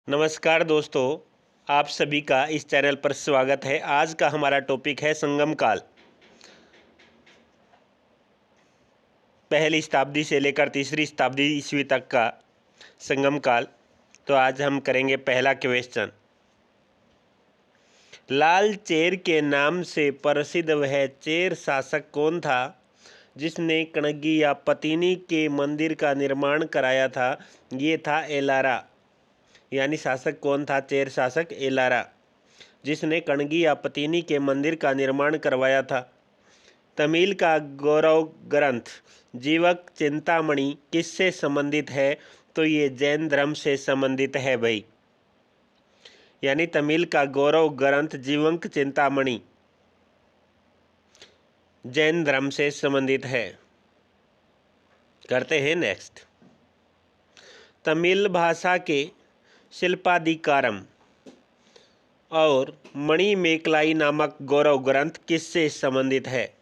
नमस्कार दोस्तों, आप सभी का इस चैनल पर स्वागत है। आज का हमारा टॉपिक है संगम काल। पहली शताब्दी से लेकर तीसरी शताब्दी ईस्वी तक का संगम काल। तो आज हम करेंगे पहला क्वेश्चन। लाल चेर के नाम से प्रसिद्ध वह चेर शासक कौन था जिसने कणगी या पतिनी के मंदिर का निर्माण कराया था? ये था एलारा। यानी शासक कौन था? चेर शासक एलारा, जिसने कणगी या पतिनी के मंदिर का निर्माण करवाया था। तमिल का गौरव ग्रंथ जीवक चिंतामणि किससे संबंधित है? तो ये जैन धर्म से संबंधित है भाई। यानी तमिल का गौरव ग्रंथ जीवक चिंतामणि जैन धर्म से संबंधित है। करते हैं नेक्स्ट। तमिल भाषा के शिल्पाधिकारम और मणिमेकलाई नामक गौरव ग्रंथ किससे संबंधित है?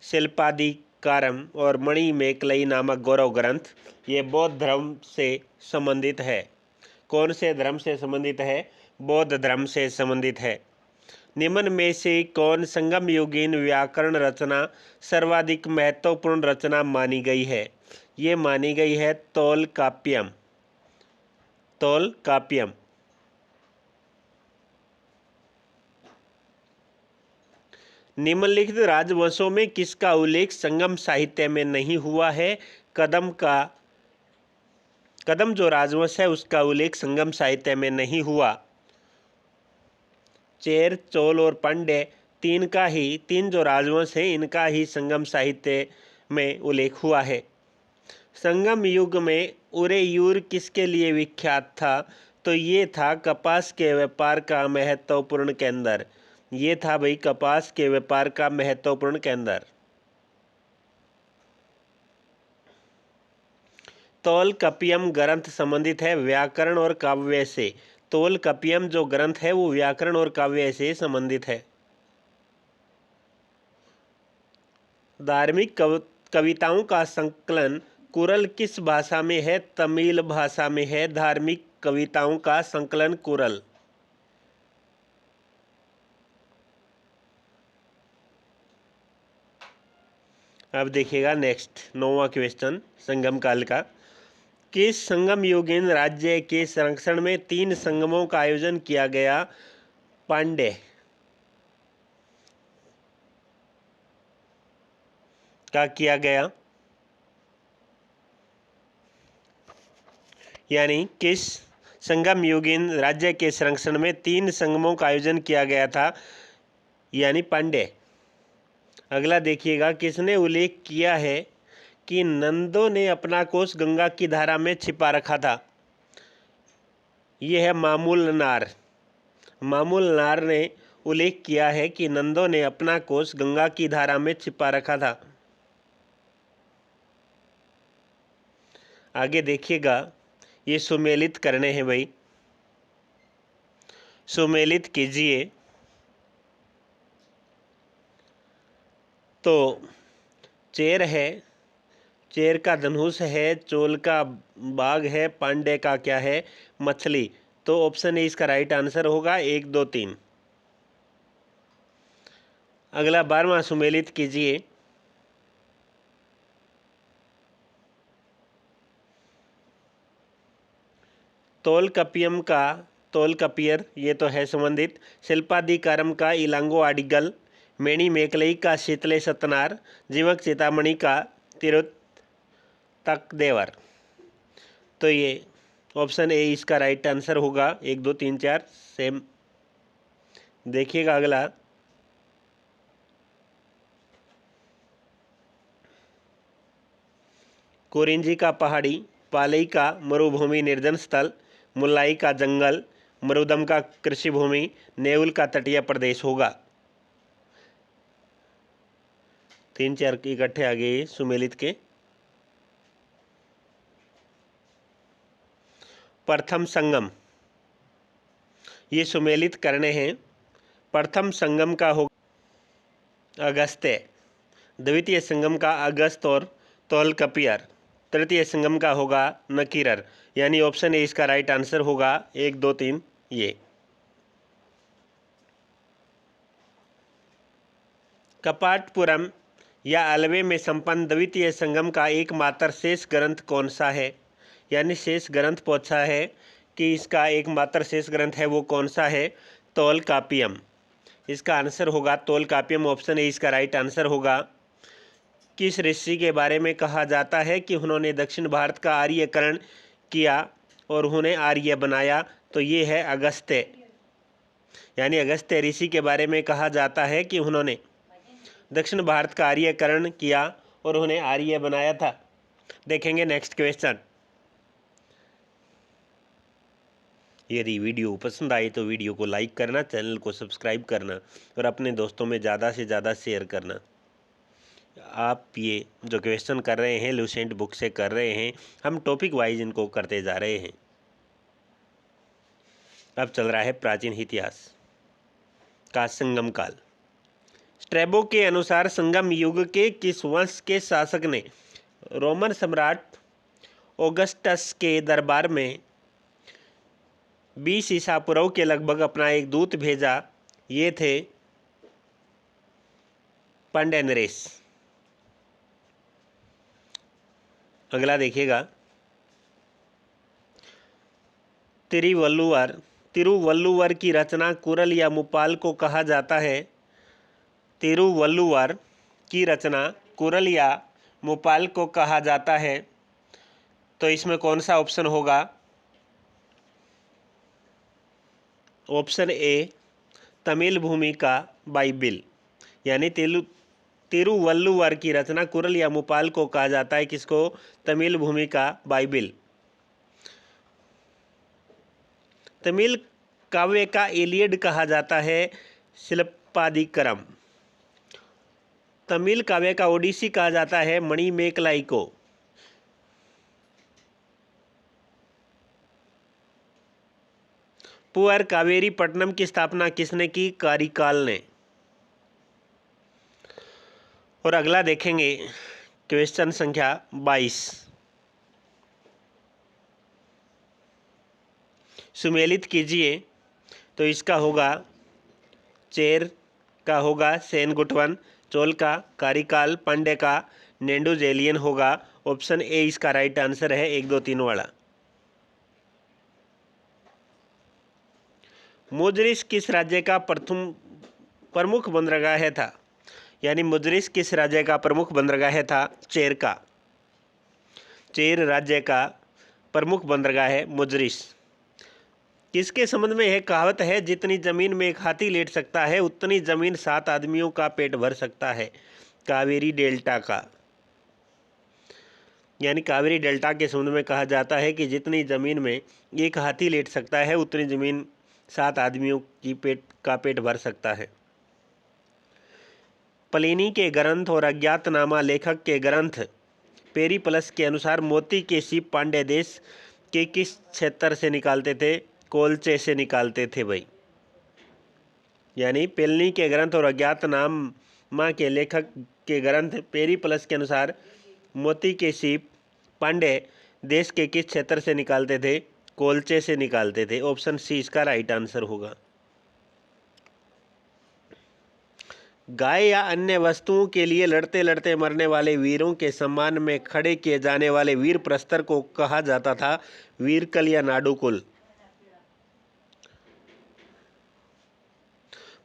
शिल्पाधिकारम और मणिमेकलाई नामक गौरव ग्रंथ ये बौद्ध धर्म से संबंधित है। कौन से धर्म से संबंधित है? बौद्ध धर्म से संबंधित है। निम्न में से कौन संगम युगीन व्याकरण रचना सर्वाधिक महत्वपूर्ण रचना मानी गई है? ये मानी गई है तोलकाप्पियम। तोलकाप्पियम। निम्नलिखित राजवंशों में किसका उल्लेख संगम साहित्य में नहीं हुआ है? कदम जो राजवंश है उसका उल्लेख संगम साहित्य में नहीं हुआ। चेर, चोल और पांड्य तीन जो राजवंश हैं इनका ही संगम साहित्य में उल्लेख हुआ है। संगम युग में उरेयूर किसके लिए विख्यात था? तो ये था कपास के व्यापार का महत्वपूर्ण केंद्र। ये था भाई कपास के व्यापार का महत्वपूर्ण केंद्र। तोलकाप्पियम ग्रंथ संबंधित है व्याकरण और काव्य से। तोलकाप्पियम जो ग्रंथ है वो व्याकरण और काव्य से संबंधित है। धार्मिक कविताओं का संकलन कुरल किस भाषा में है? तमिल भाषा में है धार्मिक कविताओं का संकलन कुरल। अब देखिएगा नेक्स्ट 9वां क्वेश्चन संगम काल का। किस संगम युगीन राज्य के संरक्षण में 3 संगमों का आयोजन किया गया? पांड्य का किया गया। यानी किस संगम युगीन राज्य के संरक्षण में 3 संगमों का आयोजन किया गया था? यानी पांड्य। अगला देखिएगा, किसने उल्लेख किया है कि नंदों ने अपना कोष गंगा की धारा में छिपा रखा था? यह है मामूल नार। मामूल नार ने उल्लेख किया है कि नंदों ने अपना कोष गंगा की धारा में छिपा रखा था। आगे देखिएगा, ये सुमेलित करने हैं भाई। सुमेलित कीजिए। तो चेर है, चेर का धनुष है, चोल का बाघ है, पांड्य का क्या है? मछली। तो ऑप्शन ए इसका राइट आंसर होगा 1, 2, 3। अगला 12वां सुमेलित कीजिए। तोलकाप्पियम का तोलकाप्पियर ये तो है संबंधित। शिल्पाधिकारम का इलांगो आडिगल, मणिमेकलाई का शीतले सतनार, जीवक चिंतामणि का तिरुतकदेवर। तो ये ऑप्शन ए इसका राइट आंसर होगा 1, 2, 3, 4 सेम। देखिएगा अगला, कोरिंजी का पहाड़ी, पालई का मरुभूमि निर्जन स्थल, मुल्लाई का जंगल, मरुदम का कृषि भूमि, नेउल का तटीय प्रदेश होगा। 3, 4 इकट्ठे आ गए सुमेलित के। प्रथम संगम ये सुमेलित करने हैं। प्रथम संगम का होगा अगस्त्य, द्वितीय संगम का अगस्त और तोलकाप्पियर, तृतीय संगम का होगा नकीरर। यानी ऑप्शन ए इसका राइट आंसर होगा। 1 2 3 ये। कपाटपुरम या अलवे में संपन्न द्वितीय संगम का एकमात्र शेष ग्रंथ कौन सा है? यानी शेष ग्रंथ पूछा है कि इसका एकमात्र शेष ग्रंथ है वो कौन सा है? तोलकापियम। इसका आंसर होगा तोलकापियम। ऑप्शन ए इसका राइट आंसर होगा। किस ऋषि के बारे में कहा जाता है कि उन्होंने दक्षिण भारत का आर्यकरण किया और उन्हें आर्य बनाया? तो ये है अगस्त्य। यानी अगस्त्य ऋषि के बारे में कहा जाता है कि उन्होंने दक्षिण भारत का आर्यकरण किया और उन्हें आर्य बनाया था। देखेंगे नेक्स्ट क्वेश्चन। यदि वीडियो पसंद आए तो वीडियो को लाइक करना, चैनल को सब्सक्राइब करना और अपने दोस्तों में ज़्यादा से ज़्यादा शेयर करना। आप ये जो क्वेश्चन कर रहे हैं लुसेंट बुक से कर रहे हैं, हम टॉपिक वाइज इनको करते जा रहे हैं। अब चल रहा है प्राचीन इतिहास का संगम काल। स्ट्रैबो के अनुसार संगम युग के किस वंश के शासक ने रोमन सम्राट ऑगस्टस के दरबार में 20 ईसा पूर्व के लगभग अपना एक दूत भेजा? ये थे पांड्य नरेश। अगला देखिएगा, तिरुवल्लुवर की रचना कुरल या मुपाल को कहा जाता है? तिरुवल्लुवर की रचना कुरल या मुपाल को कहा जाता है? तो इसमें कौन सा ऑप्शन होगा? ऑप्शन ए तमिल भूमि का बाइबिल। यानी तिरुवल्लुवर की रचना कुरल या मुपाल को कहा जाता है किसको? तमिल भूमि का बाइबिल। तमिल काव्य का इलियड कहा जाता है शिल्पादिकरम। तमिल काव्य का ओडिसी कहा जाता है मणिमेकलाई को। पुअर कावेरी पट्टनम की स्थापना किसने की? कारिकाल ने। और अगला देखेंगे क्वेश्चन संख्या 22। सुमेलित कीजिए। तो इसका होगा चेर का होगा सेनगुटवन, चोल का कारिकाल, पांड्य का नेंडुजेलियन होगा। ऑप्शन ए इसका राइट आंसर है। 1 2 3 वाला। मुजरिस किस राज्य का प्रमुख बंदरगाह था? यानी मुजरिस किस राज्य का प्रमुख बंदरगाह था? चेर का। चेर राज्य का प्रमुख बंदरगाह है मुजरिस। किसके संबंध में यह कहावत है? जितनी जमीन में एक हाथी लेट सकता है उतनी जमीन 7 आदमियों का पेट भर सकता है। कावेरी डेल्टा का। यानी कावेरी डेल्टा के संबंध में कहा जाता है कि जितनी जमीन में एक हाथी लेट सकता है उतनी जमीन 7 आदमियों की पेट भर सकता है। प्लिनी के ग्रंथ और अज्ञातनामा लेखक के ग्रंथ पेरिप्लस के अनुसार मोती के सीप पांड्य देश के किस क्षेत्र से निकालते थे? कोलचे से निकालते थे भाई। यानी प्लिनी के ग्रंथ और अज्ञातनामा के लेखक के ग्रंथ पेरिप्लस के अनुसार मोती के सीप पांड्य देश के किस क्षेत्र से निकालते थे? कोलचे से निकालते थे। ऑप्शन सी इसका राइट आंसर होगा। गाय या अन्य वस्तुओं के लिए लड़ते लड़ते मरने वाले वीरों के सम्मान में खड़े किए जाने वाले वीर प्रस्तर को कहा जाता था वीरकल या नाडुकुल।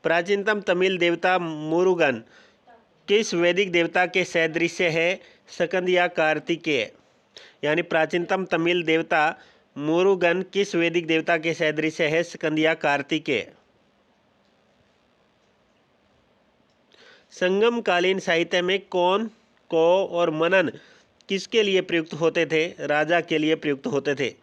प्राचीनतम तमिल देवता मुरुगन किस वैदिक देवता के सदृश्य है? स्कंद या कार्तिकेय। यानी प्राचीनतम तमिल देवता मुरुगन किस वैदिक देवता के सदृश्य है? स्कंद या कार्तिकेय। संगम कालीन साहित्य में कौन, को और मनन किसके लिए प्रयुक्त होते थे? राजा के लिए प्रयुक्त होते थे।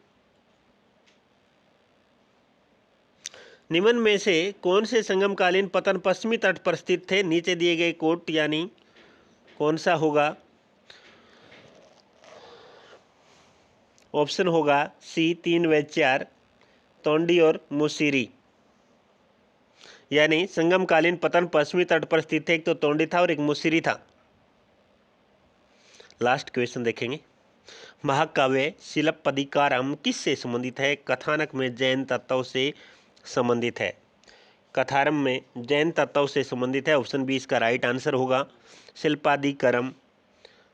निम्न में से कौन से संगमकालीन पतन पश्चिमी तट पर स्थित थे? नीचे दिए गए कोट यानी कौन सा होगा? ऑप्शन होगा सी 3 व 4 तोंडी और मुसिरी। यानी संगमकालीन पतन पश्चिमी तट पर स्थित थे। एक तो तोंडी था और एक मुसिरी था। लास्ट क्वेश्चन देखेंगे। महाकाव्य शिलप्पदिकारम किससे संबंधित है? कथानक में जैन तत्व से संबंधित है। कथारम में जैन तत्व से संबंधित है। ऑप्शन बी इसका राइट आंसर होगा। शिल्पादिकरम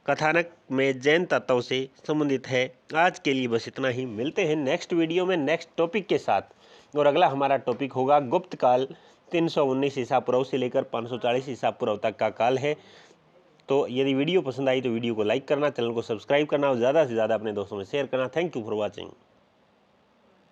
कथानक में जैन तत्व से संबंधित है। आज के लिए बस इतना ही। मिलते हैं नेक्स्ट वीडियो में नेक्स्ट टॉपिक के साथ। और अगला हमारा टॉपिक होगा गुप्त काल। 319 ईसा पूर्व से लेकर 540 ईसा पूर्व तक का काल है। तो यदि वीडियो पसंद आई तो वीडियो को लाइक करना, चैनल को सब्सक्राइब करना और ज़्यादा से ज़्यादा अपने दोस्तों में शेयर करना। Thank you for watching.